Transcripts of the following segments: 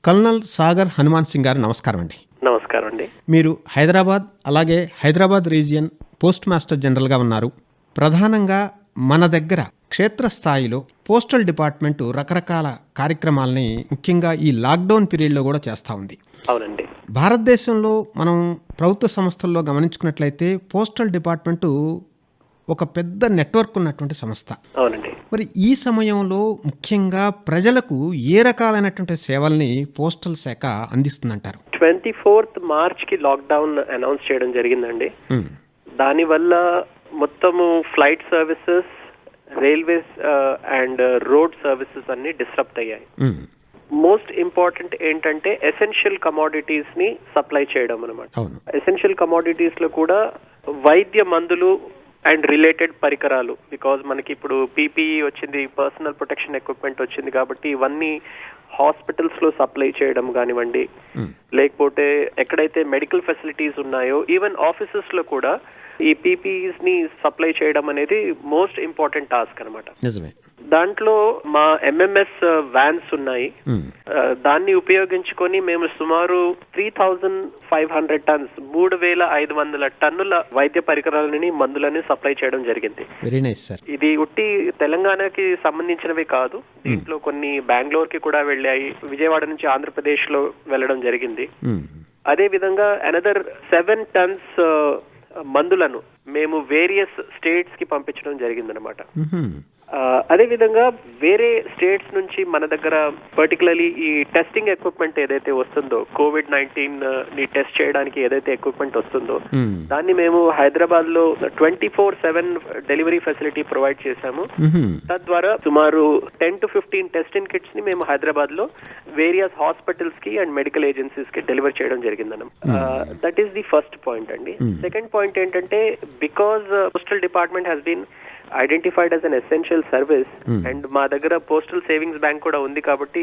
Colonel Sagar Hanuman Singh గారు నమస్కారం అండి. నమస్కారం అండి. మీరు హైదరాబాద్ అలాగే హైదరాబాద్ రీజియన్ పోస్ట్ మాస్టర్ జనరల్గా ఉన్నారు. ప్రధానంగా మన దగ్గర క్షేత్రస్థాయిలో పోస్టల్ డిపార్ట్మెంటు రకరకాల కార్యక్రమాలని ముఖ్యంగా ఈ లాక్డౌన్ పీరియడ్లో కూడా చేస్తూ ఉంది. అవునండి. భారతదేశంలో మనం ప్రభుత్వ సంస్థల్లో గమనించుకున్నట్లయితే పోస్టల్ డిపార్ట్మెంటు ఒక పెద్ద నెట్వర్క్ ఉన్నటువంటి సంస్థ. అవునండి. మరి ఈ సమయంలో ముఖ్యంగా ప్రజలకు ఏ రకాలైనటువంటి సేవల్ని పోస్టల్ శాఖ అందిస్తుందంటారు? 24th మార్చ్కి లాక్డౌన్ అనౌన్స్ చేయడం జరిగిందండి. దానివల్ల మొత్తము flight services, railways and road services అన్ని డిస్టర్బ్ అయ్యాయి. మోస్ట్ ఇంపార్టెంట్ ఏంటంటే ఎసెన్షియల్ కమోడిటీస్ ని సప్లై చేయడం అనమాట. ఎసెన్షియల్ కమోడిటీస్ లో కూడా వైద్య మందులు అండ్ రిలేటెడ్ పరికరాలు, బికాజ్ మనకి ఇప్పుడు పీపీఈ వచ్చింది, పర్సనల్ ప్రొటెక్షన్ ఎక్విప్మెంట్ వచ్చింది, కాబట్టి ఇవన్నీ హాస్పిటల్స్ లో సప్లై చేయడం కానివ్వండి, లేకపోతే ఎక్కడైతే మెడికల్ ఫెసిలిటీస్ ఉన్నాయో ఈవెన్ ఆఫీసెస్ లో కూడా ఈ పీపీఈస్ ని సప్లై చేయడం అనేది మోస్ట్ ఇంపార్టెంట్ టాస్క్ అనమాట. దాంట్లో మా ఎంఎంఎస్ వ్యాన్స్ ఉన్నాయి. దాన్ని ఉపయోగించుకొని మేము సుమారు 3,500 టన్స్ 3,500 టన్నుల వైద్య పరికరాలని, మందులని సప్లై చేయడం జరిగింది. Very nice sir. ఇది ఉట్టి తెలంగాణకి సంబంధించినవి కాదు, దీంట్లో కొన్ని బెంగళూరు కి కూడా వెళ్ళాయి, విజయవాడ నుంచి ఆంధ్రప్రదేశ్ లో వెళ్ళడం జరిగింది. అదే విధంగా అనదర్ 7 టన్స్ మందులను మేము వేరియస్ స్టేట్స్ కి పంపించడం జరిగిందనమాట. అదే విధంగా వేరే స్టేట్స్ నుంచి మన దగ్గర పర్టికులర్లీ ఈ టెస్టింగ్ ఎక్విప్మెంట్ ఏదైతే వస్తుందో, COVID-19 ని టెస్ట్ చేయడానికి ఏదైతే ఎక్విప్మెంట్ వస్తుందో దాన్ని మేము హైదరాబాద్ లో 24/7 డెలివరీ ఫెసిలిటీ ప్రొవైడ్ చేశాము. తద్వారా సుమారు 10 to 15 టెస్టింగ్ కిట్స్ ని మేము హైదరాబాద్ లో వేరియస్ హాస్పిటల్స్ కి అండ్ మెడికల్ ఏజెన్సీస్ కి డెలివర్ చేయడం జరిగిందన్నమాట. That is the first point అండి. సెకండ్ పాయింట్ ఏంటంటే, because postal department has been identified as an essential service and మా దగ్గర పోస్టల్ సేవింగ్స్ బ్యాంక్ కూడా ఉంది, కాబట్టి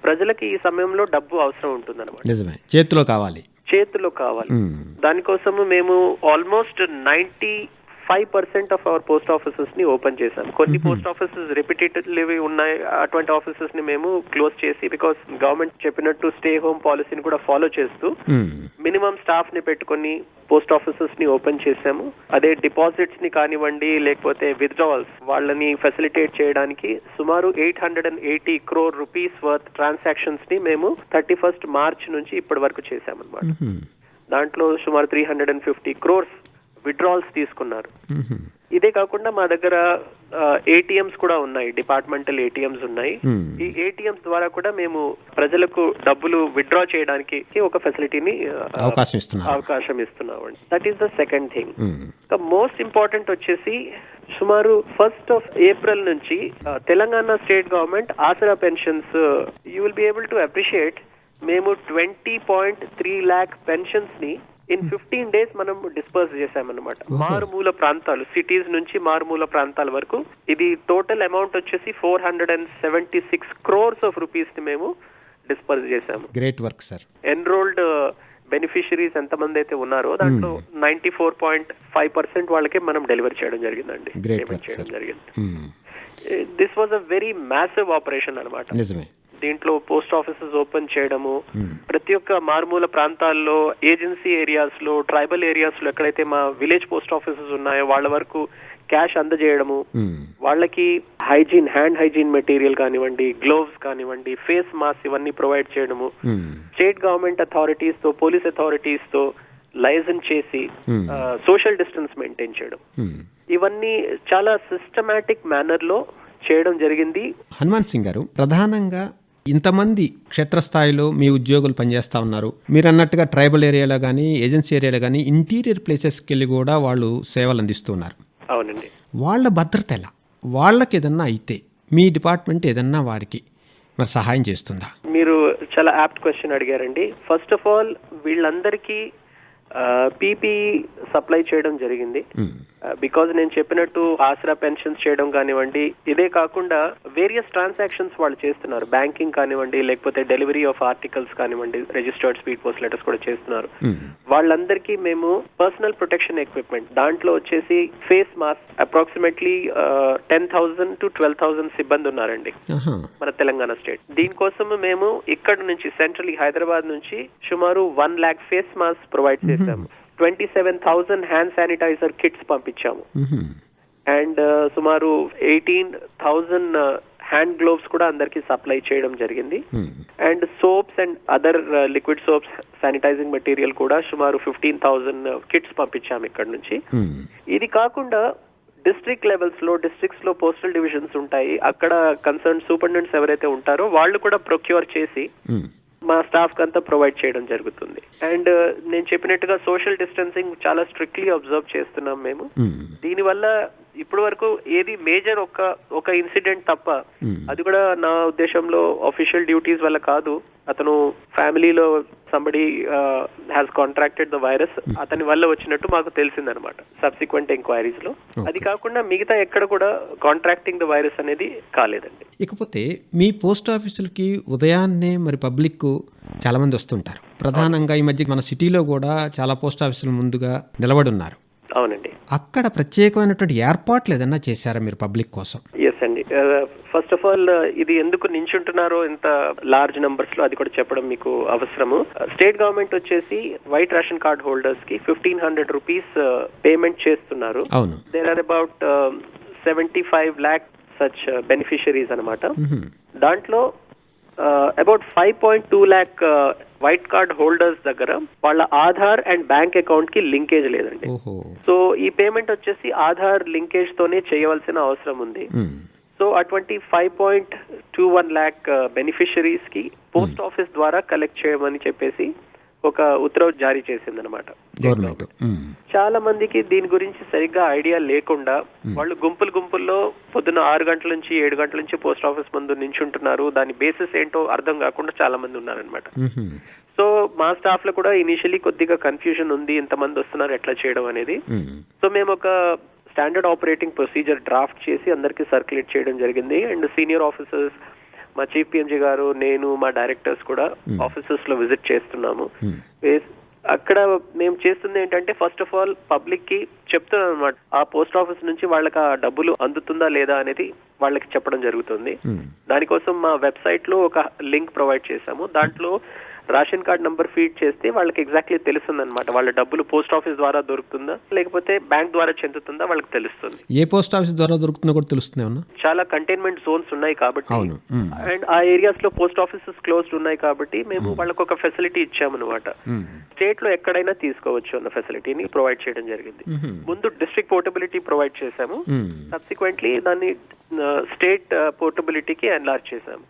ప్రజలకి ఈ సమయంలో డబ్బు అవసరం ఉంటుంది అనమాట. చేతిలో కావాలి. దానికోసము మేము almost 95% of our post offices ని ఓపెన్ చేశాం. కొన్ని పోస్ట్ ఆఫీసెస్ రిపిటేటివ్లీ ఉన్నాయి, అటువంటి ఆఫీసెస్ ని మేము క్లోజ్ చేసి, బికాస్ గవర్నమెంట్ చెప్పినట్టు స్టే హోమ్ పాలసీని కూడా ఫాలో చేస్తూ మినిమం స్టాఫ్ ని పెట్టుకొని పోస్ట్ ఆఫీసెస్ ని ఓపెన్ చేశాము. అదే డిపాజిట్స్ ని కానివ్వండి, లేకపోతే విత్డ్రావల్స్ వాళ్ళని ఫెసిలిటేట్ చేయడానికి సుమారు 880 crore rupees వర్త్ ట్రాన్సాక్షన్స్ ని మేము 31st మార్చ్ నుంచి ఇప్పటి వరకు చేశామన్నమాట. దాంట్లో సుమారు 350 crores విత్డ్రావల్స్ తీసుకున్నారు. ఇదే కాకుండా మా దగ్గర ఏటీఎంస్ కూడా ఉన్నాయి, డిపార్ట్మెంటల్ ఏటీఎంస్ ఉన్నాయి. ఈ ఏటీఎంస్ ద్వారా కూడా మేము ప్రజలకు డబ్బులు విత్డ్రా చేయడానికి ఒక ఫెసిలిటీని అవకాశం ఇస్తున్నామండి. That is the second thing. Most important వచ్చేసి సుమారు 1st of April నుంచి Telangana state government Aasara pensions you will be able to appreciate. మేము 20.3 lakh పెన్షన్స్ ని in 15 days మనం డిస్పర్స్ చేశామన్నమాట. మారుమూల ప్రాంతాలు, సిటీస్ నుంచి మారుమూల ప్రాంతాల వరకు. ఇది టోటల్ అమౌంట్ వచ్చేసి 476 crores of rupees ని మేము డిస్పర్స్ చేశాము. Great work sir. Enrolled beneficiaries ఎంతమంది అయితే ఉన్నారో దాంట్లో 94.5% వాళ్ళకే మనం డెలివర్ చేయడం జరిగిందండి. This was a very massive operation అనమాట. దీంట్లో పోస్ట్ ఆఫీసెస్ ఓపెన్ చేయడము, ప్రతి ఒక్క మారుమూల ప్రాంతాల్లో, ఏజెన్సీ ఏరియాస్ లో, ట్రైబల్ ఏరియాస్ లో ఎక్కడైతే మా విలేజ్ పోస్ట్ ఆఫీసెస్ ఉన్నాయో వాళ్ళ వరకు క్యాష్ అందజేయడము, వాళ్ళకి హైజీన్, హ్యాండ్ హైజీన్ మెటీరియల్ కానివ్వండి, గ్లోవ్స్ కానివ్వండి, ఫేస్ మాస్క్ ఇవన్నీ ప్రొవైడ్ చేయడము, స్టేట్ గవర్నమెంట్ అథారిటీస్ తో, పోలీస్ అథారిటీస్ తో లైజన్ చేసి సోషల్ డిస్టెన్స్ మెయింటైన్ చేయడం, ఇవన్నీ చాలా సిస్టమాటిక్ మేనర్ లో చేయడం జరిగింది. హనుమాన్ సింగ్ గారు, ప్రధానంగా ఇంతమంది క్షేత్రస్థాయిలో మీ ఉద్యోగులు పనిచేస్తూ ఉన్నారు. మీరు అన్నట్టుగా ట్రైబల్ ఏరియాలో కానీ, ఏజెన్సీ ఏరియాలో కానీ, ఇంటీరియర్ ప్లేసెస్కి వెళ్ళి కూడా వాళ్ళు సేవలు అందిస్తున్నారు. అవునండి. వాళ్ళ భద్రత ఎలా? వాళ్ళకి ఏదన్నా అయితే మీ డిపార్ట్మెంట్ ఏదన్నా వారికి మరి సహాయం చేస్తుందా? మీరు చాలా యాప్ట్ క్వశ్చన్ అడిగారండి. ఫస్ట్ ఆఫ్ ఆల్ వీళ్ళందరికీ పీపీఈ సప్లై చేయడం జరిగింది. బికాజ్ నేను చెప్పినట్టు ఆసరా పెన్షన్స్ చేయడం కానివ్వండి, ఇదే కాకుండా వేరియస్ ట్రాన్సాక్షన్స్ వాళ్ళు చేస్తున్నారు. బ్యాంకింగ్ కానివ్వండి, లేకపోతే డెలివరీ ఆఫ్ ఆర్టికల్స్ కానివ్వండి, రిజిస్టర్డ్ స్పీడ్ పోస్ట్ లెటర్స్ కూడా చేస్తున్నారు. వాళ్ళందరికీ మేము పర్సనల్ ప్రొటెక్షన్ ఎక్విప్మెంట్, దాంట్లో వచ్చేసి ఫేస్ మాస్క్ అప్రాక్సిమేట్లీ 10,000 to 12,000 సిబ్బంది ఉన్నారండి మన తెలంగాణ స్టేట్. దీనికోసం మేము ఇక్కడ నుంచి సెంట్రల్ హైదరాబాద్ నుంచి సుమారు 1 lakh ఫేస్ మాస్క్ ప్రొవైడ్ చేశాము. 27,000 హ్యాండ్ శానిటైజర్ కిట్స్ పంపించాము. అండ్ సుమారు 18,000 హ్యాండ్ గ్లోవ్స్ కూడా అందరికి సప్లై చేయడం జరిగింది. And soaps and other liquid soaps, sanitising material కూడా సుమారు 15,000 కిట్స్ పంపించాము ఇక్కడ నుంచి. ఇది కాకుండా డిస్ట్రిక్ట్ లెవెల్స్ లో, డిస్ట్రిక్ట్స్ లో పోస్టల్ డివిజన్స్ ఉంటాయి. అక్కడ కన్సర్న్ సూపరింటెండెంట్స్ ఎవరైతే ఉంటారో వాళ్ళు కూడా ప్రొక్యూర్ చేసి మా స్టాఫ్ కి అంతా ప్రొవైడ్ చేయడం జరుగుతుంది. అండ్ నేను చెప్పినట్టుగా సోషల్ డిస్టెన్సింగ్ చాలా స్ట్రిక్ట్లీ అబ్జర్వ్ చేస్తున్నాం మేము. దీనివల్ల ఇప్పటి వరకు ఏది మేజర్ ఒక ఇన్సిడెంట్ తప్ప, అది కూడా నా ఉద్దేశంలో అఫీషియల్ డ్యూటీస్ వల్ల కాదు, అతను ఫ్యామిలీలో somebody has contracted the virus, అతని వల్ల వచ్చినట్టు మాకు తెలిసిందనమాట సబ్సిక్వెంట్ ఎంక్వైరీస్ లో. అది కాకుండా మిగతా ఎక్కడ కూడా కాంట్రాక్టింగ్ ద వైరస్ అనేది కాలేదండి. ఇకపోతే మీ పోస్ట్ ఆఫీసులకి ఉదయాన్నే మరి పబ్లిక్ చాలా మంది వస్తుంటారు. ప్రధానంగా ఈ మధ్య మన సిటీలో కూడా చాలా పోస్ట్ ఆఫీసులు ముందుగా నిలబడి ఉన్నారు. అవునండి. అక్కడ ప్రత్యేకమైనటువంటి ఏర్పాట్లు ఏదన్నా చేశారా మీరు పబ్లిక్ కోసం? ఎస్ అండి. ఫస్ట్ ఆఫ్ ఆల్ ఇది ఎందుకు నించుంటున్నారో ఇంత లార్జ్ నంబర్స్ లో అది కూడా చెప్పడం మీకు అవసరము. స్టేట్ గవర్నమెంట్ వచ్చేసి వైట్ రేషన్ కార్డ్ హోల్డర్స్ కి 1,500 రూపీస్ పేమెంట్ చేస్తున్నారు. అవును. There are about 75 lakh such beneficiaries అనమాట. దాంట్లో about 5.2 lakh white card holders దగ్గర వాళ్ళ ఆధార్ అండ్ బ్యాంక్ అకౌంట్ కి లింకేజ్ లేదండి. సో ఈ పేమెంట్ వచ్చేసి ఆధార్ లింకేజ్ తోనే చేయవలసిన అవసరం ఉంది. సో అటువంటి 5.21 lakh బెనిఫిషరీస్ కి పోస్ట్ ఆఫీస్ ద్వారా కలెక్ట్ చేయమని చెప్పేసి ఒక ఉత్తర్వు జారీ చేసిందనమాట గవర్నమెంట్. చాలా మందికి దీని గురించి సరిగ్గా ఐడియా లేకుండా వాళ్ళు గుంపుల్లో పొద్దున్న 6 గంటల నుంచి 7 గంటల నుంచి పోస్ట్ ఆఫీస్ ముందు నించుంటున్నారు. దాని బేసిస్ ఏంటో అర్థం కాకుండా చాలా మంది ఉన్నారనమాట. సో మా స్టాఫ్ లో కూడా ఇనిషియలీ కొద్దిగా కన్ఫ్యూజన్ ఉంది, ఇంతమంది వస్తున్నారు ఎట్లా చేయడం అనేది. సో మేము ఒక స్టాండర్డ్ ఆపరేటింగ్ ప్రొసీజర్ డ్రాఫ్ట్ చేసి అందరికి సర్క్యులేట్ చేయడం జరిగింది. అండ్ సీనియర్ ఆఫీసర్స్, మా చీఫ్ పిఎంజీ గారు, నేను, మా డైరెక్టర్స్ కూడా ఆఫీసెస్ లో విజిట్ చేస్తున్నాము. అక్కడ మేము చేస్తుంది ఏంటంటే ఫస్ట్ ఆఫ్ ఆల్ పబ్లిక్ కి చెప్తున్నాం అనమాట, ఆ పోస్ట్ ఆఫీస్ నుంచి వాళ్ళకి ఆ డబ్బులు అందుతుందా లేదా అనేది వాళ్ళకి చెప్పడం జరుగుతుంది. దానికోసం మా వెబ్సైట్ లో ఒక లింక్ ప్రొవైడ్ చేశాము. దాంట్లో రేషన్ కార్డ్ నంబర్ ఫీడ్ చేస్తే వాళ్ళకి ఎగ్జాక్ట్లీ తెలుస్తుంది అనమాట, వాళ్ళ డబ్బులు పోస్ట్ ఆఫీస్ ద్వారా దొరుకుతుందా లేకపోతే బ్యాంక్ ద్వారా చెందుతుందా వాళ్ళకి తెలుస్తుంది. ఏ పోస్ట్ ఆఫీస్ ద్వారా దొరుకుతుందో కూడా తెలుస్తుంది. చాలా కంటైన్మెంట్ జోన్స్ ఉన్నాయి కాబట్టి, అండ్ ఆ ఏరియాస్ లో పోస్ట్ ఆఫీసెస్ క్లోజ్డ్ ఉన్నాయి కాబట్టి మేము వాళ్ళకి ఒక ఫెసిలిటీ ఇచ్చామన్నమాట. స్టేట్ లో ఎక్కడైనా తీసుకోవచ్చు అన్న ఫెసిలిటీని ప్రొవైడ్ చేయడం జరిగింది. ముందు డిస్ట్రిక్ట్ పోర్టబిలిటీ ప్రొవైడ్ చేశాము, సబ్సిక్వెంట్లీ దాన్ని స్టేట్ పోర్టబిలిటీకి ఎన్లార్జ్ చేశాము.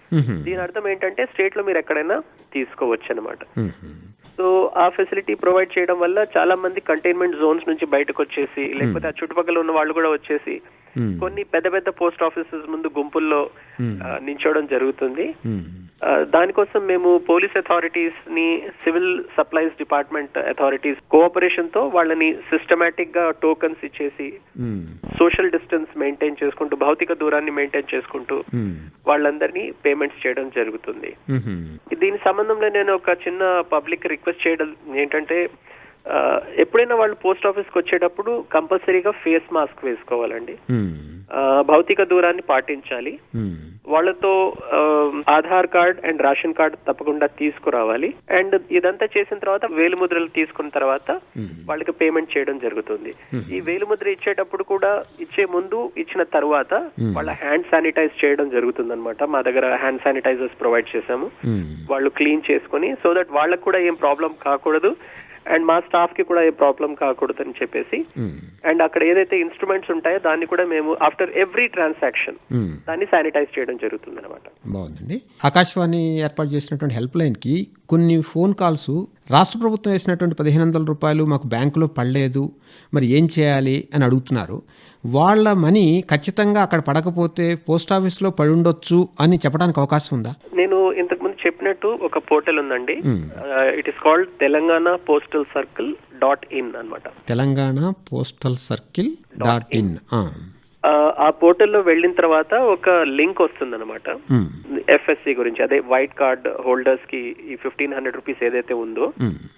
దీని అర్థం ఏంటంటే స్టేట్ లో మీరు ఎక్కడైనా తీసుకోవచ్చు అన్నమాట. సో ఆ ఫెసిలిటీ ప్రొవైడ్ చేయడం వల్ల చాలా మంది కంటైన్మెంట్ జోన్స్ నుంచి బయటకు వచ్చేసి, లేకపోతే ఆ చుట్టుపక్కల ఉన్న వాళ్ళు కూడా వచ్చేసి కొన్ని పెద్ద పోస్ట్ ఆఫీసెస్ ముందు గుంపుల్లో నించోవడం జరుగుతుంది. దానికోసం మేము పోలీస్ అథారిటీస్ ని, civil supplies department authorities cooperation తో వాళ్ళని సిస్టమేటిక్ గా టోకన్స్ ఇచ్చేసి సోషల్ డిస్టెన్స్ మెయింటైన్ చేసుకుంటూ, భౌతిక దూరాన్ని మెయింటైన్ చేసుకుంటూ వాళ్ళందరినీ పేమెంట్స్ చేయడం జరుగుతుంది. దీని సంబంధంలో నేను ఒక చిన్న పబ్లిక్ రిక్వెస్ట్ చేయడం ఏంటంటే, ఎప్పుడైనా వాళ్ళు పోస్ట్ ఆఫీస్కి వచ్చేటప్పుడు కంపల్సరీగా ఫేస్ మాస్క్ వేసుకోవాలండి, భౌతిక దూరాన్ని పాటించాలి, వాళ్ళతో Aadhaar card and ration card తప్పకుండా తీసుకురావాలి. అండ్ ఇదంతా చేసిన తర్వాత వేలిముద్రలు తీసుకున్న తర్వాత వాళ్ళకి పేమెంట్ చేయడం జరుగుతుంది. ఈ వేలిముద్ర ఇచ్చేటప్పుడు కూడా, ఇచ్చే ముందు, ఇచ్చిన తర్వాత వాళ్ళ హ్యాండ్ శానిటైజ్ చేయడం జరుగుతుంది అనమాట. మా దగ్గర హ్యాండ్ శానిటైజర్స్ ప్రొవైడ్ చేశాము, వాళ్ళు క్లీన్ చేసుకుని, సో దట్ వాళ్ళకు కూడా ఏం ప్రాబ్లం కాకూడదు అండ్ మా స్టాఫ్ కి కూడా ఏ ప్రాబ్లం కాకూడదు అని చెప్పేసి. అండ్ అక్కడ ఏదైతే ఇన్స్ట్రుమెంట్స్ ఉంటాయో దాన్ని కూడా మేము ఆఫ్టర్ ఎవ్రీ ట్రాన్సాక్షన్ దాన్ని శానిటైజ్ చేయడం జరుగుతుంది అనమాట. బాగుందండి. ఆకాశవాణి ఏర్పాటు చేసినటువంటి హెల్ప్ లైన్ కి కొన్ని ఫోన్ కాల్స్ రాష్ట్ర ప్రభుత్వం వేసినటువంటి 1,500 రూపాయలు మాకు బ్యాంకులో పడలేదు, మరి ఏం చేయాలి అని అడుగుతున్నారు. వాళ్ళ మనీ ఖచ్చితంగా అక్కడ పడకపోతే పోస్ట్ ఆఫీస్లో పడి ఉండొచ్చు అని చెప్పడానికి అవకాశం ఉందా? నేను ఇంతకుముందు చెప్పినట్టు ఒక పోర్టల్ ఉందండి, it is called Telangana postal circle .in అన్నమాట. Telangana postal circle .in. ఆ పోర్టల్లో వెళ్ళిన తర్వాత ఒక లింక్ వస్తుందన్నమాట ఎఫ్ఎస్సి గురించి, అదే వైట్ కార్డ్ హోల్డర్స్ కి ఈ 1500 రూపీస్ ఏదైతే ఉందో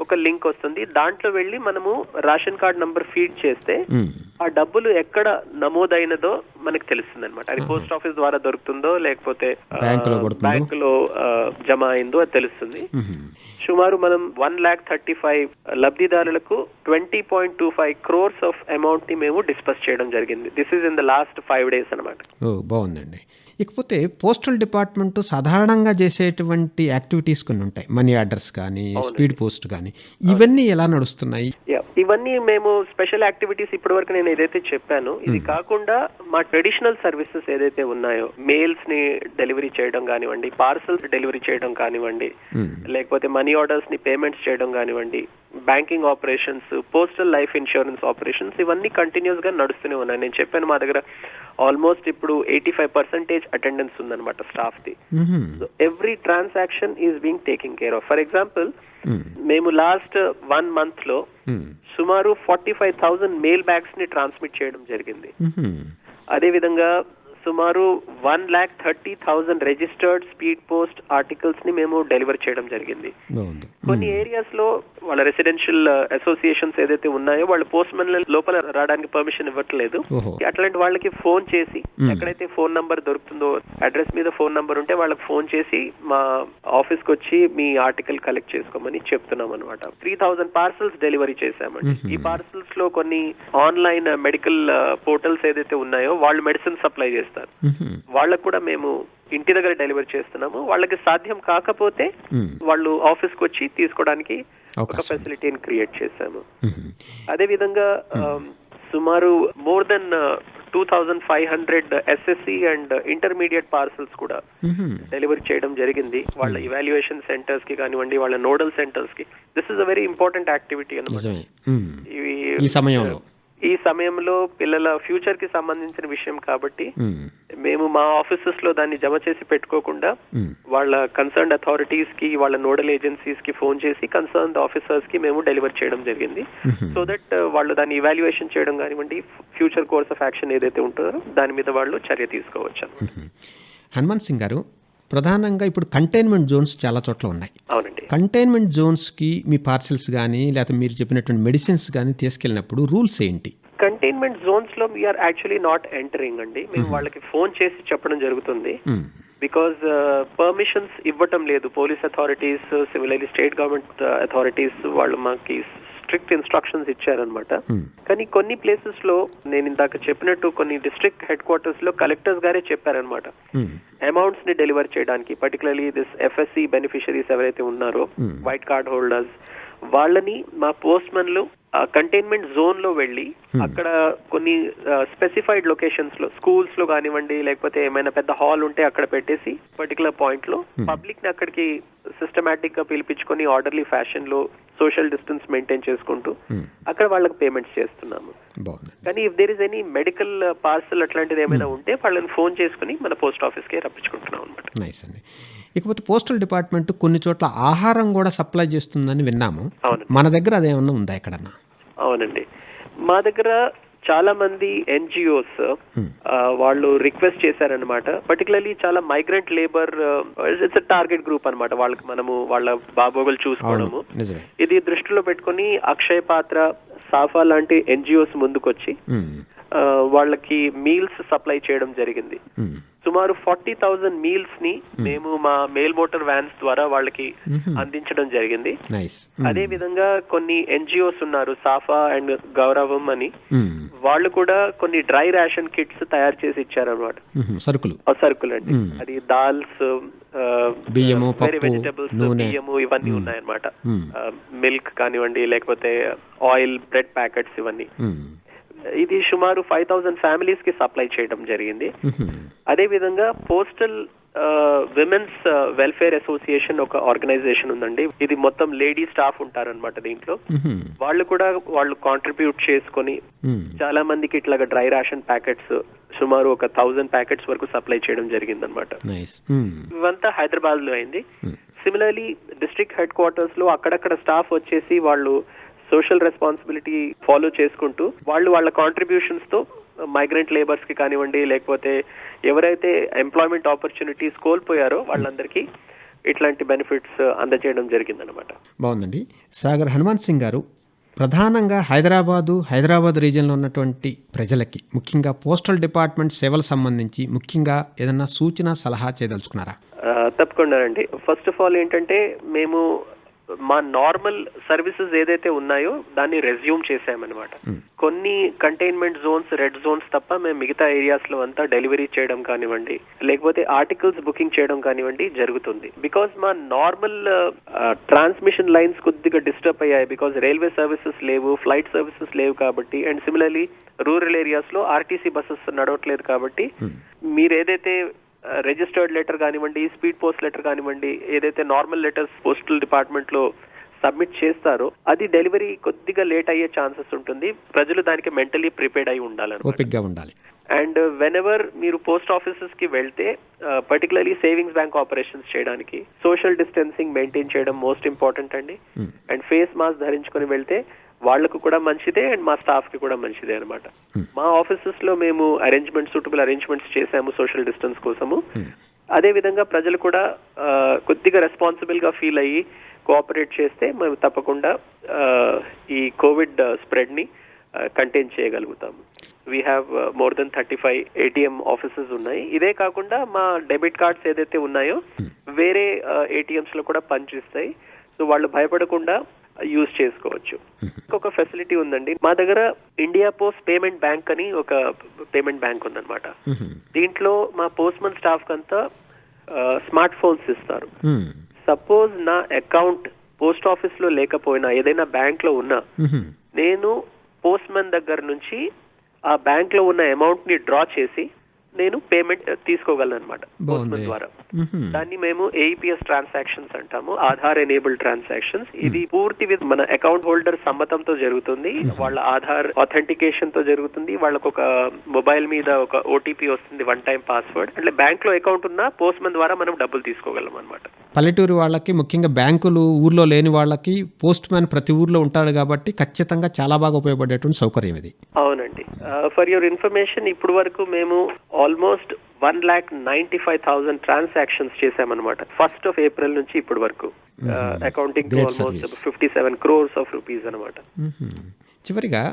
ఒక లింక్ వస్తుంది. దాంట్లో వెళ్ళి మనము రేషన్ కార్డ్ నంబర్ ఫీడ్ చేస్తే ఆ డబ్బులు ఎక్కడ నమోదైనదో మనకి తెలుస్తుంది అనమాట. అది పోస్ట్ ఆఫీస్ ద్వారా దొరుకుతుందో లేకపోతే బ్యాంకులో జమ అయిందో అది తెలుస్తుంది. సుమారు మనం 1,35,000 లబ్ధిదారులకు 20.25 crores ఆఫ్ అమౌంట్ ని మేము డిస్పర్స్ చేయడం జరిగింది. This is in the last 5 days అనమాట. బాగుందండి. ఇకపోతే పోస్టల్ డిపార్ట్మెంట్ సాధారణంగా చేసేటువంటి యాక్టివిటీస్ కొన్ని ఉంటాయి, మనీ ఆర్డర్స్ కానీ స్పీడ్ పోస్ట్ కానీ, ఇవన్నీ ఎలా నడుస్తున్నాయి? ఇవన్నీ మేము స్పెషల్ యాక్టివిటీస్ ఇప్పటి వరకు నేను ఏదైతే చెప్పాను, ఇది కాకుండా మా ట్రెడిషనల్ సర్వీసెస్ ఏదైతే ఉన్నాయో, మెయిల్స్ ని డెలివరీ చేయడం కానివ్వండి, పార్సల్స్ డెలివరీ చేయడం కానివ్వండి, లేకపోతే మనీ ఆర్డర్స్ ని పేమెంట్స్ చేయడం కానివ్వండి, banking operations, postal life insurance operations, ఇవన్నీ కంటిన్యూస్ గా నడుస్తూనే ఉన్నాయి. నేను చెప్పాను మా దగ్గర ఆల్మోస్ట్ ఇప్పుడు 85% అటెండెన్స్ ఉందన్నమాట staff the. So every transaction is being taking care of. For example మేము లాస్ట్ 1 month లో సుమారు 45,000 మెయిల్ బ్యాగ్స్ ని ట్రాన్స్మిట్ చేయడం జరిగింది. అదే విధంగా సుమారు 1,30,000 రిజిస్టర్డ్ స్పీడ్ పోస్ట్ ఆర్టికల్స్ ని మేము డెలివర్ చేయడం జరిగింది. కొన్ని ఏరియాస్ లో వాళ్ళ రెసిడెన్షియల్ అసోసియేషన్స్ ఏదైతే ఉన్నాయో వాళ్ళు పోస్ట్ మెన్ లోపల రావడానికి పర్మిషన్ ఇవ్వట్లేదు. అట్లాంటి వాళ్ళకి ఫోన్ చేసి, ఎక్కడైతే ఫోన్ నంబర్ దొరుకుతుందో అడ్రస్ మీద ఫోన్ నంబర్ ఉంటే వాళ్ళకి ఫోన్ చేసి మా ఆఫీస్ కి వచ్చి మీ ఆర్టికల్ కలెక్ట్ చేసుకోమని చెప్తున్నాం అనమాట. 3,000 పార్సల్స్ డెలివరీ చేశామండి. ఈ పార్సల్స్ లో కొన్ని ఆన్లైన్ మెడికల్ పోర్టల్స్ ఏదైతే ఉన్నాయో వాళ్ళు మెడిసిన్ సప్లై చేస్తారు, వాళ్ళకు కూడా మేము ఇంటి దగ్గర డెలివరీ చేస్తున్నాము. వాళ్ళకి సాధ్యం కాకపోతే వాళ్ళు ఆఫీస్ కి వచ్చి తీసుకోవడానికి ఒక ఫెసిలిటీని క్రియేట్ చేశాము. అదే విధంగా సుమారు more than 2,500 SSC and intermediate parcels కూడా డెలివరీ చేయడం జరిగింది వాళ్ళ ఇవాల్యుయేషన్ సెంటర్స్ కి కానివ్వండి, వాళ్ళ నోడల్ సెంటర్స్ కి. This is a very important activity అన్నమాట. ఈ సమయంలో పిల్లల ఫ్యూచర్ కి సంబంధించిన విషయం కాబట్టి మేము మా ఆఫీసెస్ లో దాన్ని జమ చేసి పెట్టుకోకుండా వాళ్ళ కన్సర్న్డ్ అథారిటీస్ కి, వాళ్ళ నోడల్ ఏజెన్సీస్ కి ఫోన్ చేసి కన్సర్న్డ్ ఆఫీసర్స్ కి మేము డెలివర్ చేయడం జరిగింది. సో దట్ వాళ్ళు దాన్ని ఇవాల్యుయేషన్ చేయడం కానివ్వండి, ఫ్యూచర్ కోర్స్ ఆఫ్ యాక్షన్ ఏదైతే ఉంటుందో దాని మీద వాళ్ళు చర్య తీసుకోవచ్చు. హనుమంత్ సింగ్ గారు, ప్రధానంగా ఇప్పుడు కంటైన్మెంట్ జోన్స్ చాలా చోట్ల ఉన్నాయి. అవునండి. కంటైన్మెంట్ జోన్స్కి మీ పార్సిల్స్ కానీ లేకపోతే మీరు చెప్పినటువంటి మెడిసిన్స్ కానీ తీసుకెళ్ళినప్పుడు రూల్స్ ఏంటి? కంటైన్మెంట్ జోన్స్ లో వీఆర్ యాక్చువల్లీ నాట్ ఎంటరింగ్ అండి. మేము వాళ్ళకి ఫోన్ చేసి చెప్పడం జరుగుతుంది. బికాజ్ పర్మిషన్స్ ఇవ్వటం లేదు police authorities, similarly state government authorities వాళ్ళు మాకు స్ట్రిక్ట్ ఇన్స్ట్రక్షన్స్ ఇచ్చారనమాట. కానీ కొన్ని ప్లేసెస్ లో నేను ఇందాక చెప్పినట్టు కొన్ని డిస్ట్రిక్ట్ హెడ్ క్వార్టర్స్ లో కలెక్టర్స్ గారే చెప్పారనమాట అమౌంట్స్ ని డెలివర్ చేయడానికి. పర్టికులర్లీ దిస్ ఎఫ్ఎస్సి బెనిఫిషరీస్ ఎవరైతే ఉన్నారో వైట్ కార్డ్ హోల్డర్స్, వాళ్ళని మా పోస్ట్ మెన్లు కంటైన్మెంట్ జోన్ లో వెళ్ళి అక్కడ కొన్ని స్పెసిఫైడ్ లొకేషన్స్ లో, స్కూల్స్ లో కానివ్వండి, లేకపోతే ఏమైనా పెద్ద హాల్ ఉంటే అక్కడ పెట్టేసి పర్టికులర్ పాయింట్ లో పబ్లిక్ ని అక్కడికి సిస్టమాటిక్ గా పిలిపించుకొని ఆర్డర్లీ ఫ్యాషన్ లో సోషల్ డిస్టెన్స్ మెయింటైన్ చేసుకుంటూ అక్కడ వాళ్ళకి పేమెంట్స్ చేస్తున్నాము. కానీ if there is any medical parcel అట్లాంటిది ఏమైనా ఉంటే వాళ్ళని ఫోన్ చేసుకుని మన పోస్ట్ ఆఫీస్ కి రప్పించుకుంటున్నాం అనమాట. నైస్ అండి. ఇకపోతే పోస్టల్ డిపార్ట్మెంట్ కొన్ని చోట్ల ఆహారం కూడా సప్లై చేస్తుందని విన్నాము. మన దగ్గర అదేమన్నా ఉందా ఎక్కడన్నా? అవునండి, మా దగ్గర చాలా మంది ఎన్జిఓస్ వాళ్ళు రిక్వెస్ట్ చేశారనమాట. పర్టికులర్లీ చాలా migrant labour, it's target group అనమాట. వాళ్ళకి మనము వాళ్ళ బాగోగులు చూసుకోవడము, ఇది దృష్టిలో పెట్టుకుని అక్షయ్ పాత్ర, సాఫా లాంటి ఎన్జిఓస్ ముందుకొచ్చి వాళ్ళకి మీల్స్ సప్లై చేయడం జరిగింది. సుమారు 40,000 మీల్స్ ని మేము మా మెయిల్ మోటార్ వ్యాన్స్ ద్వారా వాళ్ళకి అందించడం జరిగింది. అదే విధంగా కొన్ని ఎన్జిఓస్ ఉన్నారు, సాఫా అండ్ గౌరవం అని, వాళ్ళు కూడా కొన్ని డ్రై రేషన్ కిట్స్ తయారు చేసి ఇచ్చారన్నమాట. సరుకులు అండి, అది దాల్స్, వెజిటబుల్స్, బియ్యము ఇవన్నీ ఉన్నాయన్నమాట. మిల్క్ కానివ్వండి, లేకపోతే ఆయిల్, బ్రెడ్ ప్యాకెట్స్ ఇవన్నీ. ఇది సుమారు 5,000 ఫ్యామిలీస్ కి సప్లై చేయడం జరిగింది. అదే విధంగా పోస్టల్ విమెన్స్ వెల్ఫేర్ అసోసియేషన్ ఒక ఆర్గనైజేషన్ ఉందండి. ఇది మొత్తం లేడీ స్టాఫ్ ఉంటారనమాట. దీంట్లో వాళ్ళు కాంట్రిబ్యూట్ చేసుకొని చాలా మందికి ఇట్లాగా డ్రై రేషన్ ప్యాకెట్స్ సుమారు ఒక 1,000 ప్యాకెట్స్ వరకు సప్లై చేయడం జరిగింది అనమాట. ఇవంతా హైదరాబాద్ లో అయింది. సిమిలర్లీ డిస్ట్రిక్ట్ హెడ్ క్వార్టర్స్ లో అక్కడక్కడ స్టాఫ్ వచ్చేసి వాళ్ళు సోషల్ రెస్పాన్సిబిలిటీ ఫాలో చేసుకుంటూ వాళ్ళ కాంట్రిబ్యూషన్స్ తో మైగ్రెంట్ లేబర్స్ కి కానివ్వండి, లేకపోతే ఎవరైతే ఎంప్లాయ్మెంట్ ఆపర్చునిటీస్ కోల్పోయారో వాళ్ళందరికీ ఇట్లాంటి బెనిఫిట్స్ అందజేయడం జరిగిందనమాట. బాగుందండి. సాగర్ హనుమాన్ సింగ్ గారు, ప్రధానంగా హైదరాబాద్ రీజియన్లో ఉన్నటువంటి ప్రజలకి ముఖ్యంగా పోస్టల్ డిపార్ట్మెంట్ సేవలు సంబంధించి ముఖ్యంగా ఏదన్నా సూచన సలహా చేయదలుచుకున్నారా? తప్పకుండా అండి. ఫస్ట్ ఆఫ్ ఆల్ ఏంటంటే మేము మా నార్మల్ సర్వీసెస్ ఏదైతే ఉన్నాయో దాన్ని రెజ్యూమ్ చేసామన్నమాట. కొన్ని కంటైన్మెంట్ జోన్స్, రెడ్ జోన్స్ తప్ప మేము మిగతా ఏరియాస్ లో అంతా డెలివరీ చేయడం కానివ్వండి, లేకపోతే ఆర్టికల్స్ బుకింగ్ చేయడం కానివ్వండి జరుగుతుంది. బికాస్ మా నార్మల్ ట్రాన్స్మిషన్ లైన్స్ కొద్దిగా డిస్టర్బ్ అయ్యాయి. బికాస్ రైల్వే సర్వీసెస్ లేవు, ఫ్లైట్ సర్వీసెస్ లేవు కాబట్టి, అండ్ సిమిలర్లీ రూరల్ ఏరియాస్ లో ఆర్టీసీ బస్సెస్ నడవట్లేదు కాబట్టి, మీరు ఏదైతే రిజిస్టర్డ్ లెటర్ కానివ్వండి, స్పీడ్ పోస్ట్ లెటర్ కానివ్వండి, ఏదైతే నార్మల్ లెటర్స్ పోస్టల్ డిపార్ట్మెంట్ లో సబ్మిట్ చేస్తారో అది డెలివరీ కొద్దిగా లేట్ అయ్యే ఛాన్సెస్ ఉంటుంది. ప్రజలు దానికి మెంటలీ ప్రిపేర్డ్ అయి ఉండాలి. అండ్ వెన్ ఎవర్ మీరు పోస్ట్ ఆఫీసెస్ కి వెళ్తే, పర్టికులర్లీ సేవింగ్స్ బ్యాంక్ ఆపరేషన్స్ చేయడానికి సోషల్ డిస్టెన్సింగ్ మెయింటైన్ చేయడం మోస్ట్ ఇంపార్టెంట్ అండి. అండ్ ఫేస్ మాస్క్ ధరించుకొని వెళ్తే వాళ్లకు కూడా మంచిదే అండ్ మా స్టాఫ్ కి కూడా మంచిదే అనమాట. మా ఆఫీసెస్ లో మేము సూటబుల్ అరేంజ్మెంట్స్ చేశాము సోషల్ డిస్టెన్స్ కోసము. అదే విధంగా ప్రజలు కూడా కొద్దిగా రెస్పాన్సిబుల్ గా ఫీల్ అయ్యి కోఆపరేట్ చేస్తే మేము తప్పకుండా ఈ కోవిడ్ స్ప్రెడ్ ని కంటైన్ చేయగలుగుతాము. We have more than 35 ATM offices ఉన్నాయి. ఇదే కాకుండా మా డెబిట్ కార్డ్స్ ఏదైతే ఉన్నాయో వేరే ATMs లో కూడా పనిచేస్తాయి. సో వాళ్ళు భయపడకుండా యూజ్ చేసుకోవచ్చు. ఇంకొక ఫెసిలిటీ ఉందండి మా దగ్గర, ఇండియా పోస్ట్ పేమెంట్ బ్యాంక్ అని ఒక పేమెంట్ బ్యాంక్ ఉందన్నమాట. దీంట్లో మా పోస్ట్మన్ స్టాఫ్ కంతా స్మార్ట్ ఫోన్స్ ఇస్తారు. సపోజ్ నా అకౌంట్ పోస్ట్ ఆఫీస్ లో లేకపోయినా, ఏదైనా బ్యాంక్ లో ఉన్నా, నేను పోస్ట్మన్ దగ్గర నుంచి ఆ బ్యాంక్ లో ఉన్న అమౌంట్ ని డ్రా చేసి నేను పేమెంట్ తీసుకోగలను అనమాట పోస్ట్మన్ ద్వారా. దాన్ని మేము AEPS ట్రాన్సాక్షన్స్ అంటాము, ఆధార్ ఎనేబుల్డ్ ట్రాన్సాక్షన్స్. ఇది పూర్తి మన అకౌంట్ హోల్డర్ సమ్మతంతో జరుగుతుంది. వాళ్ళ ఆధార్ ఆథెంటికేషన్ తో జరుగుతుంది. వాళ్ళకు ఒక మొబైల్ మీద ఒక OTP వస్తుంది, 1 టైం పాస్వర్డ్. అంటే బ్యాంక్ లో అకౌంట్ ఉన్నా పోస్ట్మన్ ద్వారా మనం డబ్బులు తీసుకోగలం అనమాట. పల్లెటూరు వాళ్ళకి, ముఖ్యంగా బ్యాంకులు ఊర్లో లేని వాళ్ళకి పోస్ట్ మ్యాన్ ప్రతి ఊర్లో ఉంటాడు కాబట్టి ఖచ్చితంగా చాలా బాగా ఉపయోగపడేటువంటి సౌకర్యం ఇది. అవునండి. ఫర్ యువర్ ఇన్ఫర్మేషన్, ఇప్పుడు వరకు మేము ఆల్మోస్ట్ 1,95,000 ట్రాన్సాక్షన్స్ చేశామన్నమాట 1st of April నుంచి ఇప్పటి వరకు. Accounting almost 57 crores of rupees అనమాట. చివరిగా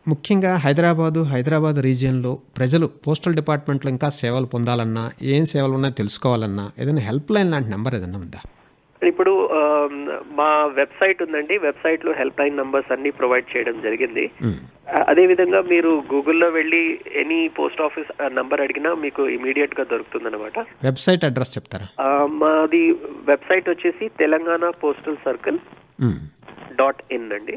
ముఖ్యంగా హైదరాబాద్ రీజియన్లో ప్రజలు పోస్టల్ డిపార్ట్మెంట్లో ఇంకా సేవలు పొందాలన్నా, ఏం సేవలు ఉన్నాయో తెలుసుకోవాలన్నా ఏదైనా హెల్ప్ లైన్ లాంటి నెంబర్ ఏదైనా ఉందా? ఇప్పుడు మా వెబ్సైట్ ఉందండి. వెబ్సైట్ లో హెల్ప్ లైన్ నంబర్స్ అన్ని ప్రొవైడ్ చేయడం జరిగింది. అదే విధంగా మీరు గూగుల్లో వెళ్ళి ఎనీ పోస్ట్ ఆఫీస్ నంబర్ అడిగినా మీకు ఇమీడియట్ గా దొరుకుతుంది అనమాట. వెబ్సైట్ అడ్రస్ చెప్తారా? మాది వెబ్సైట్ వచ్చేసి తెలంగాణ పోస్టల్ సర్కిల్ .in అండి.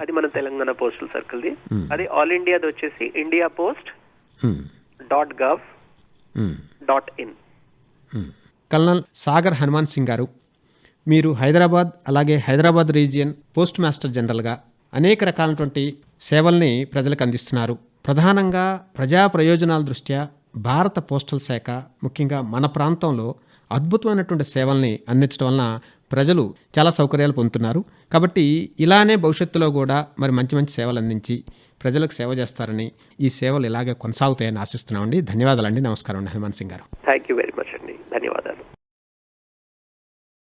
అది మన తెలంగాణ పోస్టల్ సర్కిల్ ది. అది ఆల్ ఇండియాది వచ్చేసి india.post.gov.in. కల్నల్ సాగర్ హనుమాన్ సింగ్ గారు, మీరు హైదరాబాద్ రీజియన్ పోస్ట్ మాస్టర్ జనరల్గా అనేక రకాలైనటువంటి సేవల్ని ప్రజలకు అందిస్తున్నారు. ప్రధానంగా ప్రజా ప్రయోజనాల దృష్ట్యా భారత పోస్టల్ శాఖ ముఖ్యంగా మన ప్రాంతంలో అద్భుతమైనటువంటి సేవల్ని అందించడం వలన ప్రజలు చాలా సౌకర్యాలు పొందుతున్నారు. కాబట్టి ఇలానే భవిష్యత్తులో కూడా మరి మంచి సేవలు అందించి ప్రజలకు సేవ చేస్తారని, ఈ సేవలు ఇలాగే కొనసాగుతాయని ఆశిస్తున్నామండి. ధన్యవాదాలండి. నమస్కారం అండి హనుమాన్ సింగ్ గారు. థ్యాంక్ యూ వెరీ మచ్ అండి.